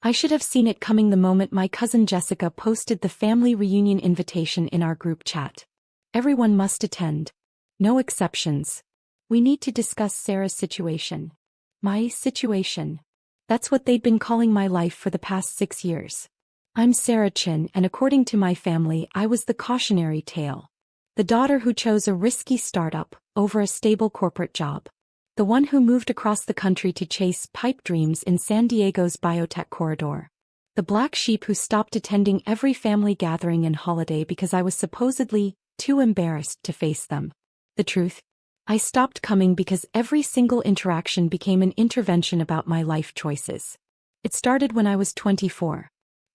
I should have seen it coming the moment my cousin Jessica posted the family reunion invitation in our group chat. Everyone must attend. No exceptions. We need to discuss Sarah's situation. My situation. That's what they'd been calling my life for the past 6 years. I'm Sarah Chin, and according to my family, I was the cautionary tale. The daughter who chose a risky startup over a stable corporate job. The one who moved across the country to chase pipe dreams in San Diego's biotech corridor. The black sheep who stopped attending every family gathering and holiday because I was supposedly too embarrassed to face them. The truth? I stopped coming because every single interaction became an intervention about my life choices. It started when I was 24.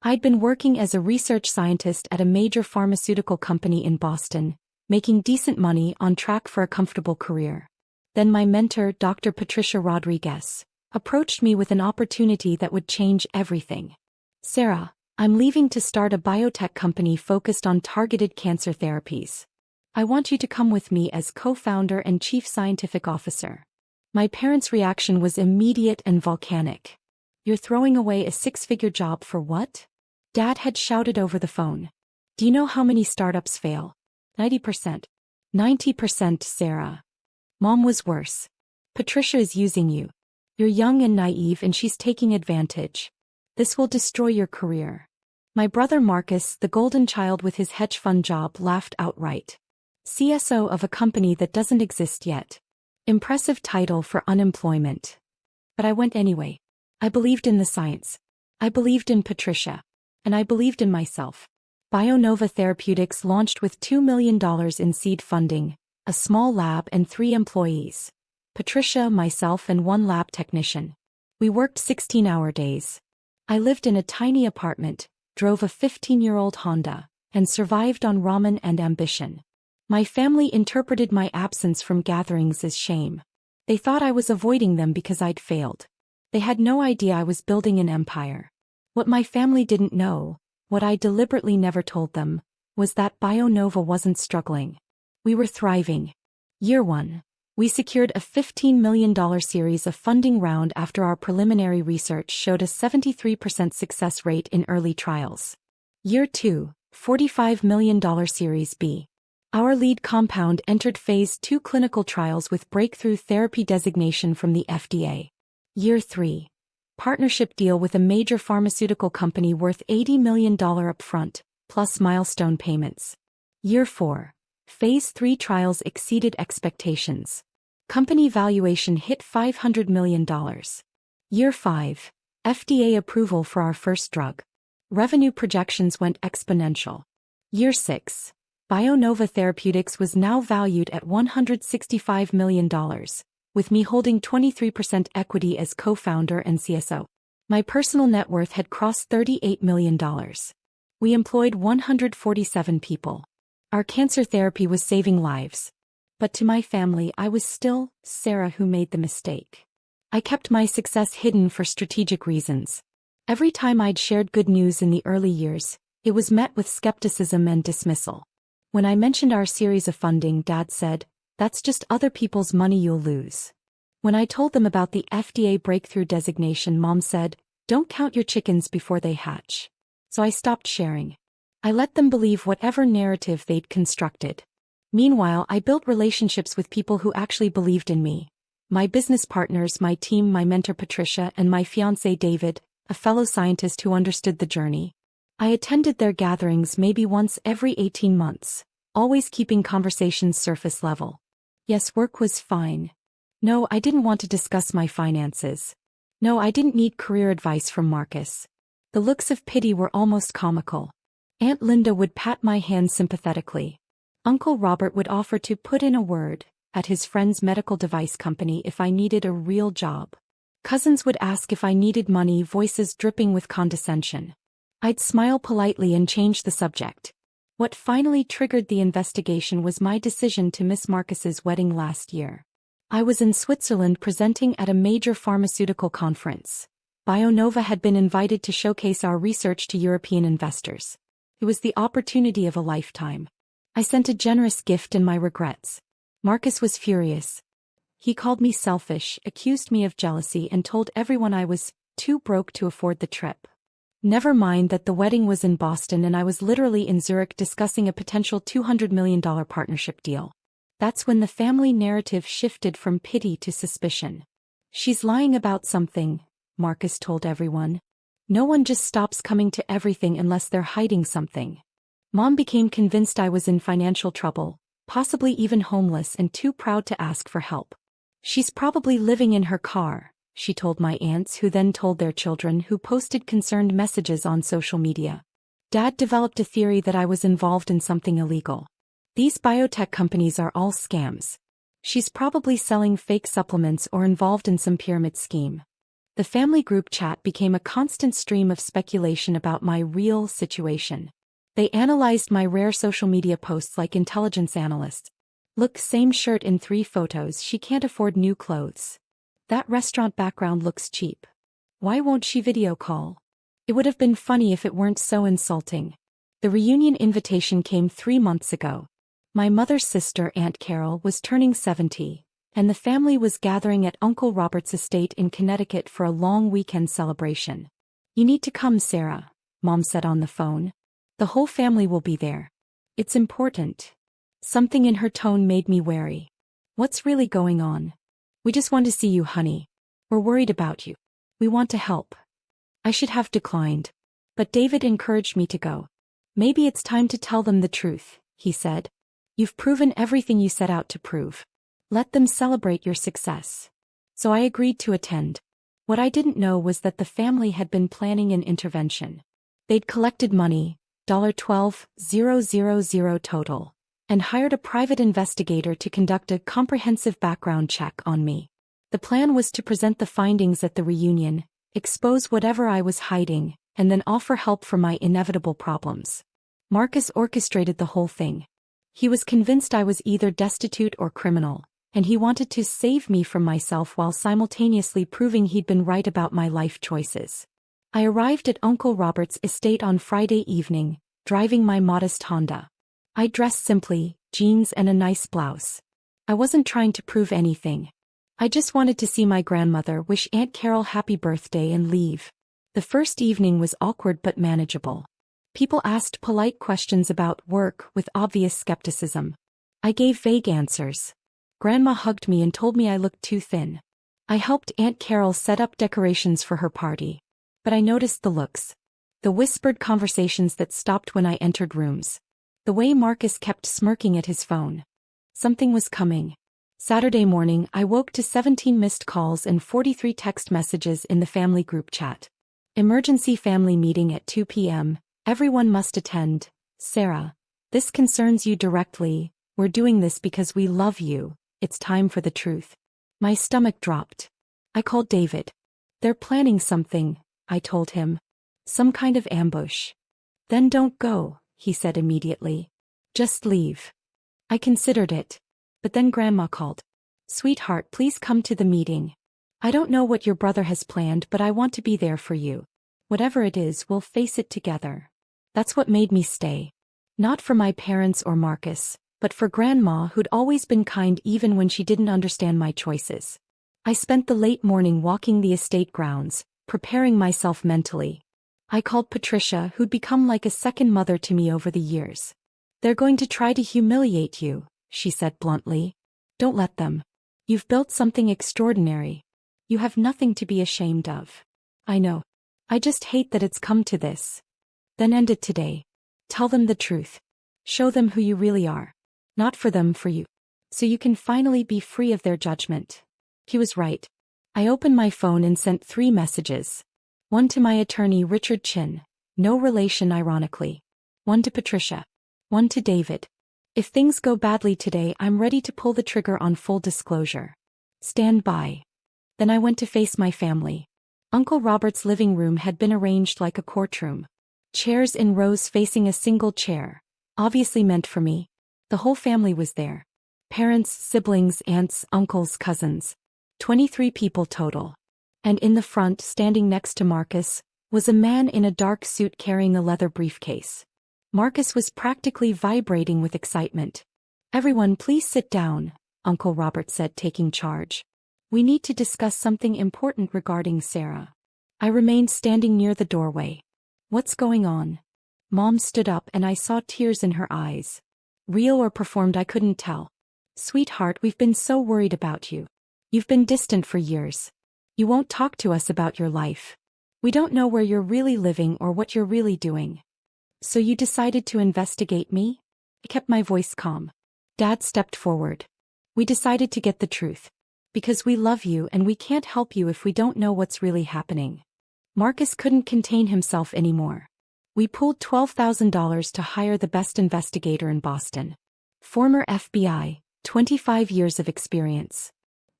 I'd been working as a research scientist at a major pharmaceutical company in Boston, making decent money, on track for a comfortable career. Then my mentor, Dr. Patricia Rodriguez, approached me with an opportunity that would change everything. Sarah, I'm leaving to start a biotech company focused on targeted cancer therapies. I want you to come with me as co-founder and chief scientific officer. My parents' reaction was immediate and volcanic. You're throwing away a 6-figure job for what? Dad had shouted over the phone. Do you know how many startups fail? 90%. 90%, Sarah. Mom was worse. Patricia is using you. You're young and naive, and she's taking advantage. This will destroy your career. My brother Marcus, the golden child with his hedge fund job, laughed outright. CSO of a company that doesn't exist yet. Impressive title for unemployment. But I went anyway. I believed in the science. I believed in Patricia. And I believed in myself. BioNova Therapeutics launched with $2 million in seed funding, a small lab and 3 employees. Patricia, myself, and 1 lab technician. We worked 16-hour days. I lived in a tiny apartment, drove a 15-year-old Honda, and survived on ramen and ambition. My family interpreted my absence from gatherings as shame. They thought I was avoiding them because I'd failed. They had no idea I was building an empire. What my family didn't know, what I deliberately never told them, was that BioNova wasn't struggling. We were thriving. Year 1. We secured a $15 million series of funding round after our preliminary research showed a 73% success rate in early trials. Year 2, $45 million Series B. Our lead compound entered Phase 2 clinical trials with breakthrough therapy designation from the FDA. Year 3. Partnership deal with a major pharmaceutical company worth $80 million upfront, plus milestone payments. Year 4. Phase 3 trials exceeded expectations. Company valuation hit $500 million. Year 5. FDA approval for our first drug. Revenue projections went exponential. Year 6. BioNova Therapeutics was now valued at $165 million, with me holding 23% equity as co-founder and CSO. My personal net worth had crossed $38 million. We employed 147 people. Our cancer therapy was saving lives. But to my family, I was still Sarah who made the mistake. I kept my success hidden for strategic reasons. Every time I'd shared good news in the early years, it was met with skepticism and dismissal. When I mentioned our series of funding, Dad said, "That's just other people's money you'll lose." When I told them about the FDA breakthrough designation, Mom said, "Don't count your chickens before they hatch." So I stopped sharing. I let them believe whatever narrative they'd constructed. Meanwhile, I built relationships with people who actually believed in me. My business partners, my team, my mentor Patricia, and my fiancé David, a fellow scientist who understood the journey. I attended their gatherings maybe once every 18 months, always keeping conversations surface level. Yes, work was fine. No, I didn't want to discuss my finances. No, I didn't need career advice from Marcus. The looks of pity were almost comical. Aunt Linda would pat my hand sympathetically. Uncle Robert would offer to put in a word at his friend's medical device company if I needed a real job. Cousins would ask if I needed money, voices dripping with condescension. I'd smile politely and change the subject. What finally triggered the investigation was my decision to miss Marcus's wedding last year. I was in Switzerland presenting at a major pharmaceutical conference. BioNova had been invited to showcase our research to European investors. It was the opportunity of a lifetime. I sent a generous gift and my regrets. Marcus was furious. He called me selfish, accused me of jealousy, and told everyone I was too broke to afford the trip. Never mind that the wedding was in Boston and I was literally in Zurich discussing a potential $200 million partnership deal. That's when the family narrative shifted from pity to suspicion. She's lying about something, Marcus told everyone. No one just stops coming to everything unless they're hiding something. Mom became convinced I was in financial trouble, possibly even homeless and too proud to ask for help. She's probably living in her car, she told my aunts, who then told their children, who posted concerned messages on social media. Dad developed a theory that I was involved in something illegal. These biotech companies are all scams. She's probably selling fake supplements or involved in some pyramid scheme. The family group chat became a constant stream of speculation about my real situation. They analyzed my rare social media posts like intelligence analysts. Look, same shirt in 3 photos, she can't afford new clothes. That restaurant background looks cheap. Why won't she video call? It would have been funny if it weren't so insulting. The reunion invitation came 3 months ago. My mother's sister, Aunt Carol, was turning 70, and the family was gathering at Uncle Robert's estate in Connecticut for a long weekend celebration. You need to come, Sarah, Mom said on the phone. The whole family will be there. It's important. Something in her tone made me wary. What's really going on? We just want to see you, honey. We're worried about you. We want to help. I should have declined. But David encouraged me to go. Maybe it's time to tell them the truth, he said. You've proven everything you set out to prove. Let them celebrate your success. So I agreed to attend. What I didn't know was that the family had been planning an intervention. They'd collected money, $12,000 total, and hired a private investigator to conduct a comprehensive background check on me. The plan was to present the findings at the reunion, expose whatever I was hiding, and then offer help for my inevitable problems. Marcus orchestrated the whole thing. He was convinced I was either destitute or criminal, and he wanted to save me from myself while simultaneously proving he'd been right about my life choices. I arrived at Uncle Robert's estate on Friday evening, driving my modest Honda. I dressed simply, jeans and a nice blouse. I wasn't trying to prove anything. I just wanted to see my grandmother, wish Aunt Carol happy birthday and leave. The first evening was awkward but manageable. People asked polite questions about work with obvious skepticism. I gave vague answers. Grandma hugged me and told me I looked too thin. I helped Aunt Carol set up decorations for her party. But I noticed the looks. The whispered conversations that stopped when I entered rooms. The way Marcus kept smirking at his phone. Something was coming. Saturday morning, I woke to 17 missed calls and 43 text messages in the family group chat. Emergency family meeting at 2 p.m. Everyone must attend. Sarah, this concerns you directly. We're doing this because we love you. It's time for the truth. My stomach dropped. I called David. They're planning something, I told him. Some kind of ambush. Then don't go, he said immediately. Just leave. I considered it. But then Grandma called. Sweetheart, please come to the meeting. I don't know what your brother has planned, but I want to be there for you. Whatever it is, we'll face it together. That's what made me stay. Not for my parents or Marcus, but for Grandma, who'd always been kind even when she didn't understand my choices. I spent the late morning walking the estate grounds, preparing myself mentally. I called Patricia, who'd become like a second mother to me over the years. They're going to try to humiliate you, she said bluntly. Don't let them. You've built something extraordinary. You have nothing to be ashamed of. I know. I just hate that it's come to this. Then end it today. Tell them the truth. Show them who you really are. Not for them, for you. So you can finally be free of their judgment. He was right. I opened my phone and sent 3 messages. One to my attorney Richard Chin, no relation ironically. One to Patricia. One to David. If things go badly today, I'm ready to pull the trigger on full disclosure. Stand by. Then I went to face my family. Uncle Robert's living room had been arranged like a courtroom. Chairs in rows facing a single chair, obviously meant for me. The whole family was there. Parents, siblings, aunts, uncles, cousins. 23 people total. And in the front, standing next to Marcus, was a man in a dark suit carrying a leather briefcase. Marcus was practically vibrating with excitement. Everyone, please sit down, Uncle Robert said, taking charge. We need to discuss something important regarding Sarah. I remained standing near the doorway. What's going on? Mom stood up and I saw tears in her eyes. Real or performed, I couldn't tell. Sweetheart, we've been so worried about you. You've been distant for years. You won't talk to us about your life. We don't know where you're really living or what you're really doing. So you decided to investigate me? I kept my voice calm. Dad stepped forward. We decided to get the truth. Because we love you and we can't help you if we don't know what's really happening. Marcus couldn't contain himself anymore. We pooled $12,000 to hire the best investigator in Boston. Former FBI, 25 years of experience.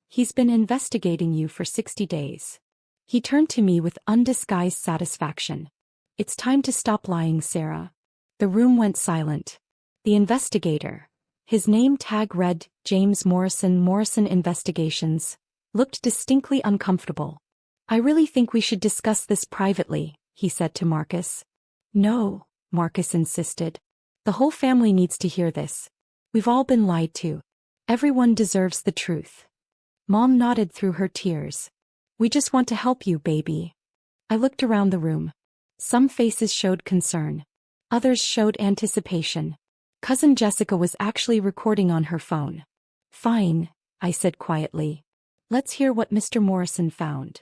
He's been investigating you for 60 days. He turned to me with undisguised satisfaction. It's time to stop lying, Sarah. The room went silent. The investigator, his name tag read James Morrison, Morrison Investigations, looked distinctly uncomfortable. I really think we should discuss this privately, he said to Marcus. No, Marcus insisted. The whole family needs to hear this. We've all been lied to. Everyone deserves the truth. Mom nodded through her tears. We just want to help you, baby. I looked around the room. Some faces showed concern. Others showed anticipation. Cousin Jessica was actually recording on her phone. Fine, I said quietly. Let's hear what Mr. Morrison found.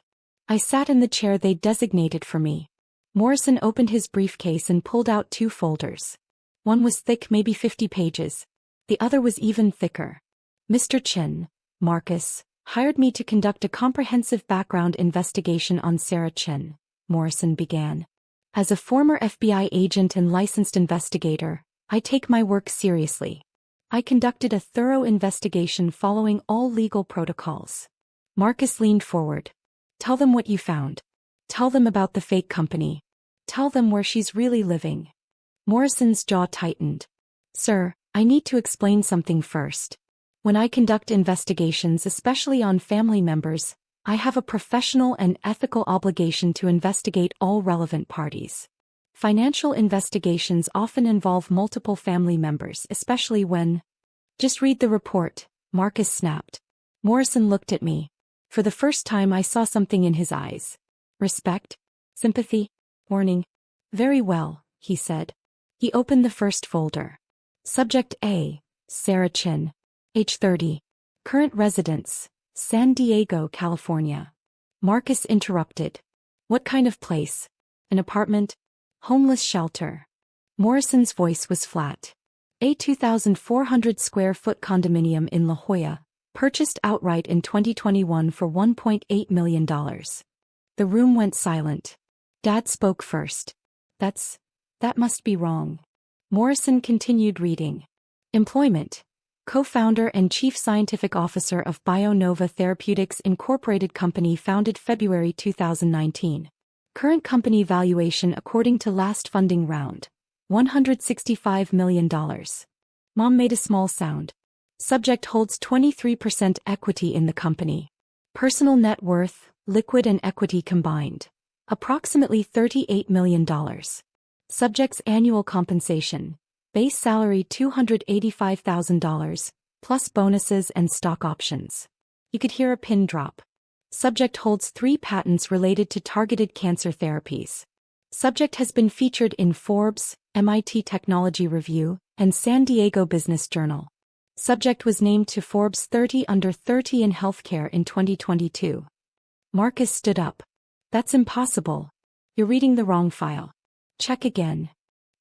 I sat in the chair they designated for me. Morrison opened his briefcase and pulled out 2 folders. One was thick, maybe 50 pages. The other was even thicker. Mr. Chin, Marcus, hired me to conduct a comprehensive background investigation on Sarah Chin, Morrison began. As a former FBI agent and licensed investigator, I take my work seriously. I conducted a thorough investigation following all legal protocols. Marcus leaned forward. Tell them what you found. Tell them about the fake company. Tell them where she's really living. Morrison's jaw tightened. Sir, I need to explain something first. When I conduct investigations, especially on family members, I have a professional and ethical obligation to investigate all relevant parties. Financial investigations often involve multiple family members, especially when... Just read the report, Marcus snapped. Morrison looked at me. For the first time I saw something in his eyes. Respect? Sympathy? Warning? Very well, he said. He opened the first folder. Subject A, Sarah Chin. Age 30. Current residence, San Diego, California. Marcus interrupted. What kind of place? An apartment? Homeless shelter. Morrison's voice was flat. A 2,400 square foot condominium in La Jolla, purchased outright in 2021 for $1.8 million. The room went silent. Dad spoke first. That must be wrong. Morrison continued reading. Employment. Co-founder and Chief Scientific Officer of BioNova Therapeutics Incorporated company founded February 2019. Current company valuation according to last funding round. $165 million. Mom made a small sound. Subject holds 23% equity in the company. Personal net worth, liquid and equity combined. Approximately $38 million. Subject's annual compensation. Base salary $285,000, plus bonuses and stock options. You could hear a pin drop. Subject holds 3 patents related to targeted cancer therapies. Subject has been featured in Forbes, MIT Technology Review, and San Diego Business Journal. Subject was named to Forbes 30 Under 30 in Healthcare in 2022. Marcus stood up. That's impossible. You're reading the wrong file. Check again.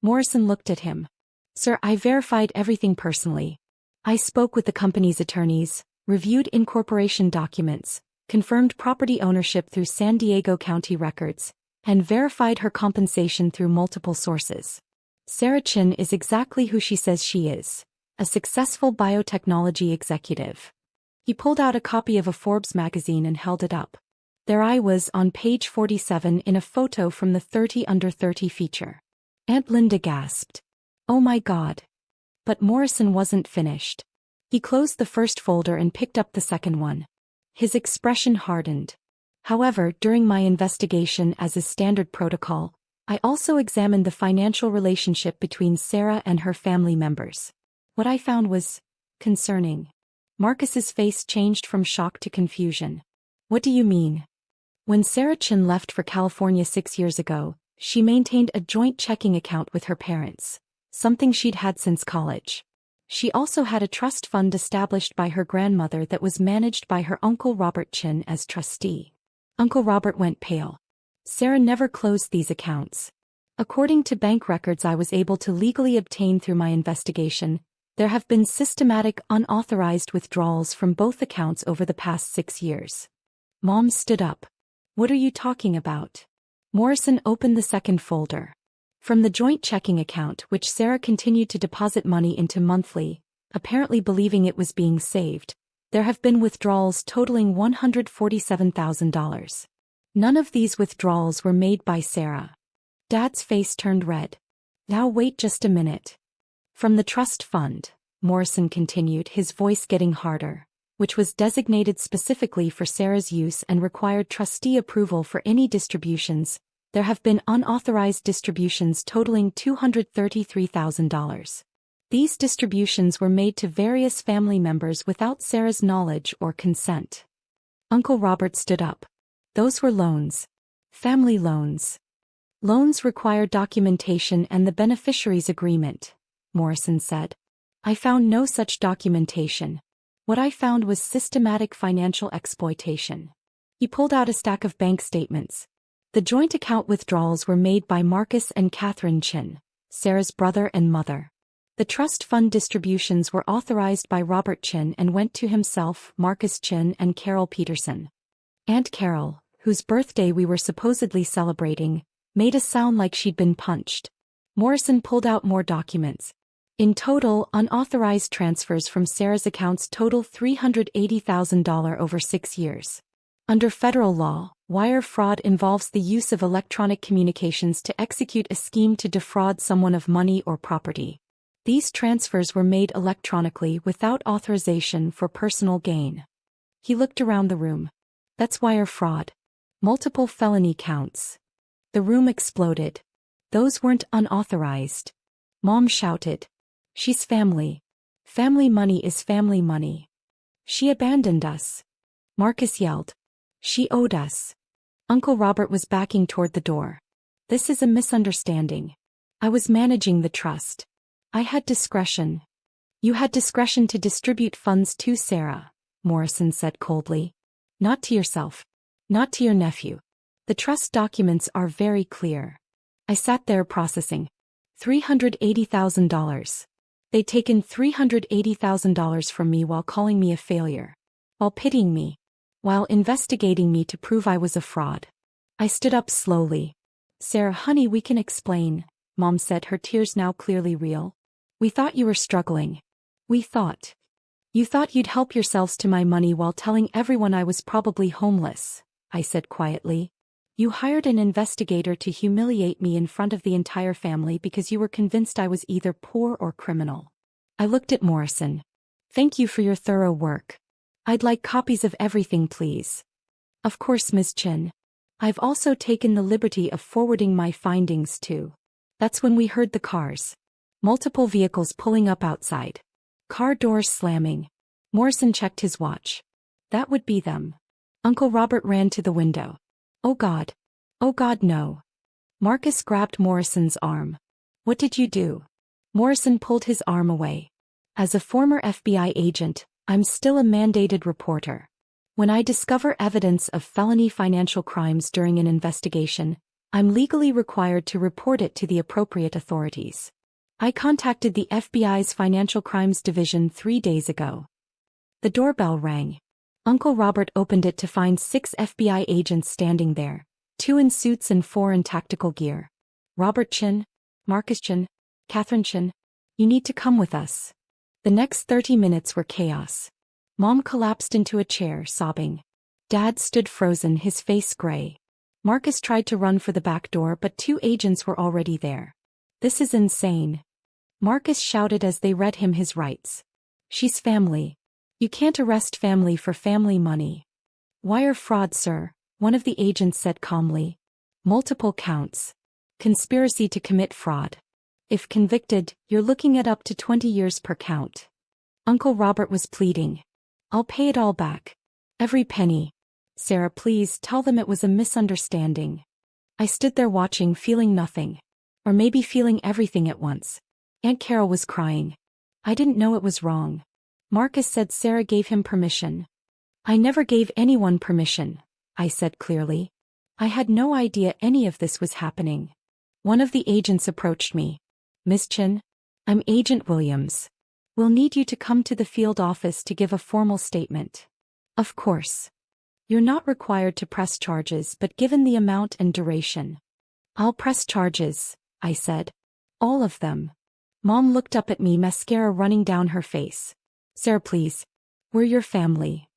Morrison looked at him. Sir, I verified everything personally. I spoke with the company's attorneys, reviewed incorporation documents, confirmed property ownership through San Diego County records, and verified her compensation through multiple sources. Sarah Chin is exactly who she says she is, a successful biotechnology executive. He pulled out a copy of a Forbes magazine and held it up. There I was on page 47 in a photo from the 30 Under 30 feature. Aunt Linda gasped. Oh my God. But Morrison wasn't finished. He closed the first folder and picked up the second one. His expression hardened. However, during my investigation as is standard protocol, I also examined the financial relationship between Sarah and her family members. What I found was concerning. Marcus's face changed from shock to confusion. What do you mean? When Sarah Chin left for California 6 years ago, She maintained a joint checking account with her parents, something she'd had since college. She also had a trust fund established by her grandmother that was managed by her Uncle Robert Chin as trustee. Uncle Robert went pale. Sarah never closed these accounts. According to bank records I was able to legally obtain through my investigation, there have been systematic unauthorized withdrawals from both accounts over the past 6 years. Mom stood up. What are you talking about? Morrison opened the second folder. From the joint checking account which Sarah continued to deposit money into monthly, apparently believing it was being saved, there have been withdrawals totaling $147,000. None of these withdrawals were made by Sarah. Dad's face turned red. Now wait just a minute. From the trust fund, Morrison continued, his voice getting harder, which was designated specifically for Sarah's use and required trustee approval for any distributions, there have been unauthorized distributions totaling $233,000. These distributions were made to various family members without Sarah's knowledge or consent. Uncle Robert stood up. Those were loans. Family loans. Loans require documentation and the beneficiary's agreement, Morrison said. I found no such documentation. What I found was systematic financial exploitation. He pulled out a stack of bank statements. The joint account withdrawals were made by Marcus and Catherine Chin, Sarah's brother and mother. The trust fund distributions were authorized by Robert Chin and went to himself, Marcus Chin, and Carol Peterson. Aunt Carol, whose birthday we were supposedly celebrating, made a sound like she'd been punched. Morrison pulled out more documents. In total, unauthorized transfers from Sarah's accounts total $380,000 over 6 years. Under federal law, wire fraud involves the use of electronic communications to execute a scheme to defraud someone of money or property. These transfers were made electronically without authorization for personal gain. He looked around the room. That's wire fraud. Multiple felony counts. The room exploded. Those weren't unauthorized. Mom shouted. She's family. Family money is family money. She abandoned us. Marcus yelled. She owed us. Uncle Robert was backing toward the door. This is a misunderstanding. I was managing the trust. I had discretion. You had discretion to distribute funds to Sarah, Morrison said coldly. Not to yourself. Not to your nephew. The trust documents are very clear. I sat there processing. $380,000. They'd taken $380,000 from me while calling me a failure. While pitying me. While investigating me to prove I was a fraud. I stood up slowly. Sarah, honey, we can explain, Mom said, her tears now clearly real. We thought you were struggling. We thought. You thought you'd help yourselves to my money while telling everyone I was probably homeless, I said quietly. You hired an investigator to humiliate me in front of the entire family because you were convinced I was either poor or criminal. I looked at Morrison. Thank you for your thorough work. I'd like copies of everything, please. Of course, Ms. Chin. I've also taken the liberty of forwarding my findings too. That's when we heard the cars. Multiple vehicles pulling up outside. Car doors slamming. Morrison checked his watch. That would be them. Uncle Robert ran to the window. Oh God. Oh God, no. Marcus grabbed Morrison's arm. What did you do? Morrison pulled his arm away. As a former FBI agent, I'm still a mandated reporter. When I discover evidence of felony financial crimes during an investigation, I'm legally required to report it to the appropriate authorities. I contacted the FBI's Financial Crimes Division 3 days ago. The doorbell rang. Uncle Robert opened it to find 6 FBI agents standing there, 2 in suits and 4 in tactical gear. Robert Chin, Marcus Chin, Catherine Chin, you need to come with us. The next 30 minutes were chaos. Mom collapsed into a chair, sobbing. Dad stood frozen, his face gray. Marcus tried to run for the back door, but 2 agents were already there. This is insane. Marcus shouted as they read him his rights. She's family. You can't arrest family for family money. Wire fraud, sir, one of the agents said calmly. Multiple counts. Conspiracy to commit fraud. If convicted, you're looking at up to 20 years per count. Uncle Robert was pleading. I'll pay it all back. Every penny. Sarah, please tell them it was a misunderstanding. I stood there watching, feeling nothing. Or maybe feeling everything at once. Aunt Carol was crying. I didn't know it was wrong. Marcus said Sarah gave him permission. I never gave anyone permission, I said clearly. I had no idea any of this was happening. One of the agents approached me. Miss Chin? I'm Agent Williams. We'll need you to come to the field office to give a formal statement. Of course. You're not required to press charges, but given the amount and duration. I'll press charges, I said. All of them. Mom looked up at me, mascara running down her face. Sarah, please. We're your family.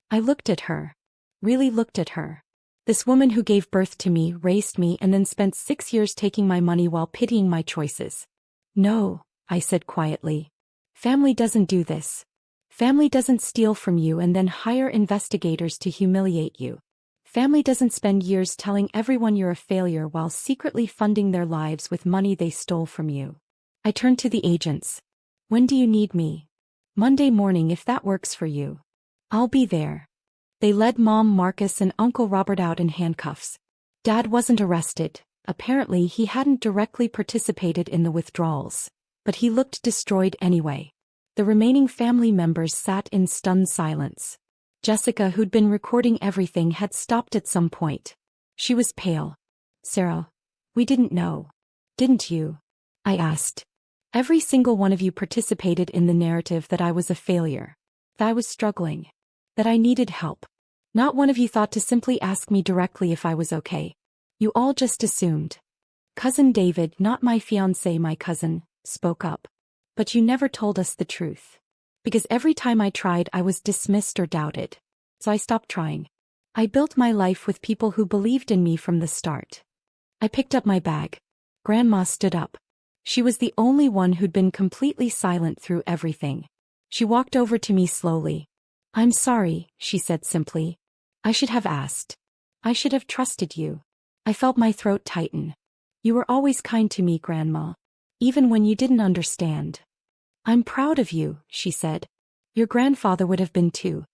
I looked at her. Really looked at her. This woman who gave birth to me, raised me, and then spent 6 years taking my money while pitying my choices. No, I said quietly. Family doesn't do this. Family doesn't steal from you and then hire investigators to humiliate you. Family doesn't spend years telling everyone you're a failure while secretly funding their lives with money they stole from you. I turned to the agents. When do you need me? Monday morning, if that works for you. I'll be there. They led Mom, Marcus, and Uncle Robert out in handcuffs. Dad wasn't arrested. Apparently he hadn't directly participated in the withdrawals. But he looked destroyed anyway. The remaining family members sat in stunned silence. Jessica, who'd been recording everything, had stopped at some point. She was pale. Sarah, we didn't know. Didn't you? I asked. Every single one of you participated in the narrative that I was a failure. That I was struggling. That I needed help. Not one of you thought to simply ask me directly if I was okay. You all just assumed. Cousin David, not my fiancé, my cousin, spoke up. But you never told us the truth. Because every time I tried, I was dismissed or doubted. So I stopped trying. I built my life with people who believed in me from the start. I picked up my bag. Grandma stood up. She was the only one who'd been completely silent through everything. She walked over to me slowly. I'm sorry, she said simply. I should have asked. I should have trusted you. I felt my throat tighten. You were always kind to me, Grandma. Even when you didn't understand. I'm proud of you, she said. Your grandfather would have been too.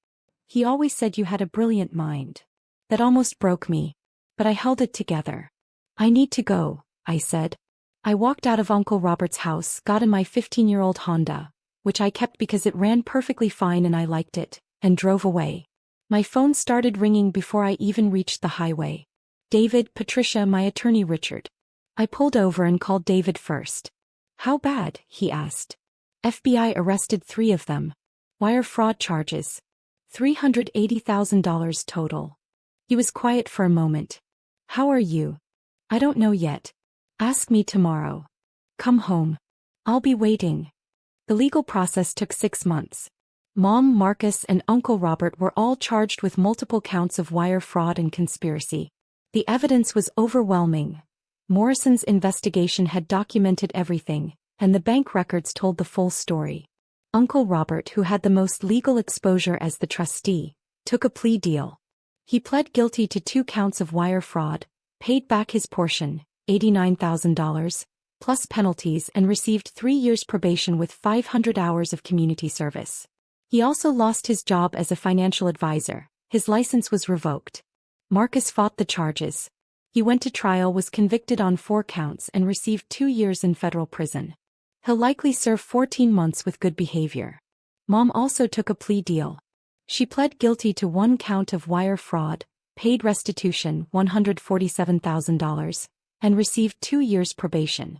He always said you had a brilliant mind. That almost broke me. But I held it together. I need to go, I said. I walked out of Uncle Robert's house, got in my 15-year-old Honda, which I kept because it ran perfectly fine and I liked it, and drove away. My phone started ringing before I even reached the highway. David, Patricia, my attorney Richard. I pulled over and called David first. How bad? He asked. FBI arrested 3 of them. Wire fraud charges. $380,000 total. He was quiet for a moment. How are you? I don't know yet. Ask me tomorrow. Come home. I'll be waiting. The legal process took 6 months. Mom, Marcus, and Uncle Robert were all charged with multiple counts of wire fraud and conspiracy. The evidence was overwhelming. Morrison's investigation had documented everything, and the bank records told the full story. Uncle Robert, who had the most legal exposure as the trustee, took a plea deal. He pled guilty to 2 counts of wire fraud, paid back his portion, $89,000, plus penalties, and received 3 years probation with 500 hours of community service. He also lost his job as a financial advisor. His license was revoked. Marcus fought the charges. He went to trial, was convicted on 4 counts, and received 2 years in federal prison. He'll likely serve 14 months with good behavior. Mom also took a plea deal. She pled guilty to 1 count of wire fraud, paid restitution, $147,000, and received 2 years probation.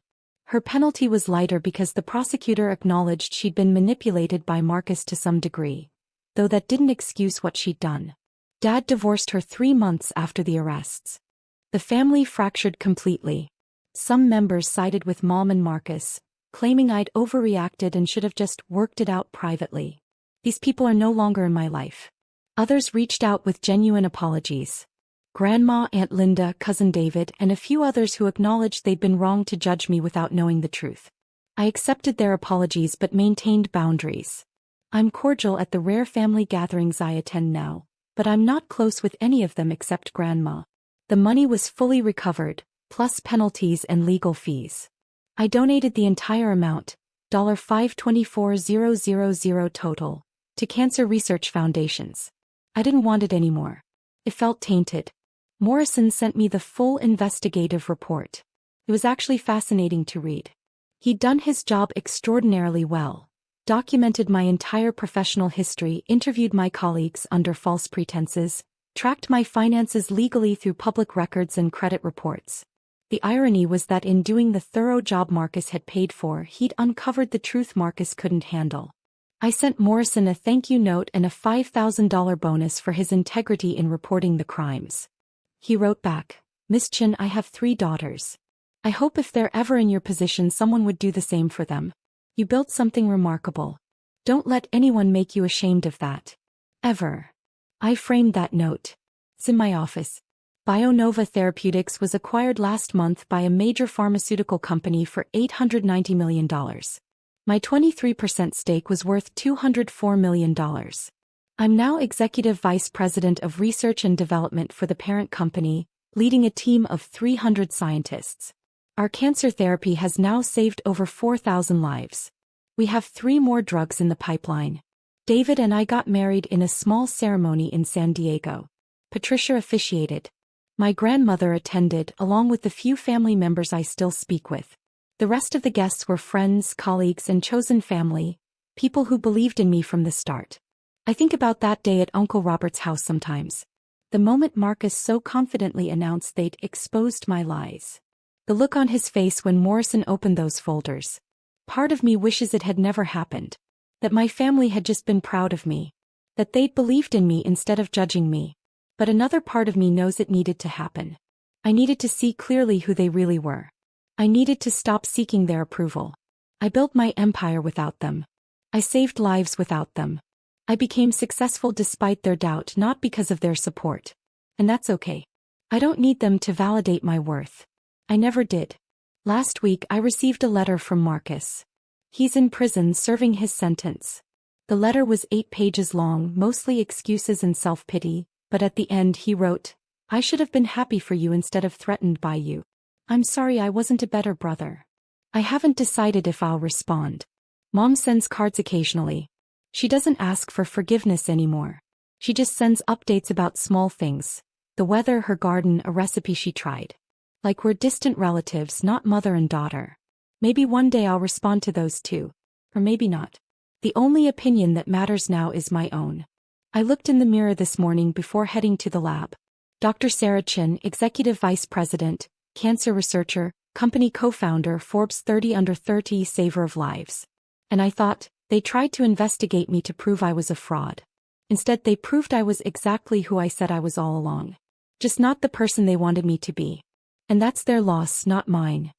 Her penalty was lighter because the prosecutor acknowledged she'd been manipulated by Marcus to some degree, though that didn't excuse what she'd done. Dad divorced her 3 months after the arrests. The family fractured completely. Some members sided with Mom and Marcus, claiming I'd overreacted and should have just worked it out privately. These people are no longer in my life. Others reached out with genuine apologies. Grandma, Aunt Linda, Cousin David, and a few others who acknowledged they'd been wrong to judge me without knowing the truth. I accepted their apologies but maintained boundaries. I'm cordial at the rare family gatherings I attend now, but I'm not close with any of them except Grandma. The money was fully recovered, plus penalties and legal fees. I donated the entire amount, $524,000 total, to cancer research foundations. I didn't want it anymore. It felt tainted. Morrison sent me the full investigative report. It was actually fascinating to read. He'd done his job extraordinarily well, documented my entire professional history, interviewed my colleagues under false pretenses, tracked my finances legally through public records and credit reports. The irony was that in doing the thorough job Marcus had paid for, he'd uncovered the truth Marcus couldn't handle. I sent Morrison a thank you note and a $5,000 bonus for his integrity in reporting the crimes. He wrote back, "Miss Chin, I have 3 daughters. I hope if they're ever in your position someone would do the same for them. You built something remarkable. Don't let anyone make you ashamed of that. Ever." I framed that note. It's in my office. BioNova Therapeutics was acquired last month by a major pharmaceutical company for $890 million. My 23% stake was worth $204 million. I'm now Executive Vice President of Research and Development for the parent company, leading a team of 300 scientists. Our cancer therapy has now saved over 4,000 lives. We have 3 more drugs in the pipeline. David and I got married in a small ceremony in San Diego. Patricia officiated. My grandmother attended, along with the few family members I still speak with. The rest of the guests were friends, colleagues, and chosen family, people who believed in me from the start. I think about that day at Uncle Robert's house sometimes. The moment Marcus so confidently announced they'd exposed my lies. The look on his face when Morrison opened those folders. Part of me wishes it had never happened. That my family had just been proud of me. That they'd believed in me instead of judging me. But another part of me knows it needed to happen. I needed to see clearly who they really were. I needed to stop seeking their approval. I built my empire without them. I saved lives without them. I became successful despite their doubt, not because of their support. And that's okay. I don't need them to validate my worth. I never did. Last week I received a letter from Marcus. He's in prison serving his sentence. The letter was 8 pages long, mostly excuses and self-pity, but at the end he wrote, "I should have been happy for you instead of threatened by you. I'm sorry I wasn't a better brother. I haven't decided if I'll respond. Mom sends cards occasionally. She doesn't ask for forgiveness anymore. She just sends updates about small things. The weather, her garden, a recipe she tried. Like we're distant relatives, not mother and daughter. Maybe one day I'll respond to those too. Or maybe not. The only opinion that matters now is my own." I looked in the mirror this morning before heading to the lab. Dr. Sarah Chin, Executive Vice President, cancer researcher, company co-founder, Forbes 30 Under 30 Saver of Lives. And I thought, they tried to investigate me to prove I was a fraud. Instead, they proved I was exactly who I said I was all along. Just not the person they wanted me to be. And that's their loss, not mine.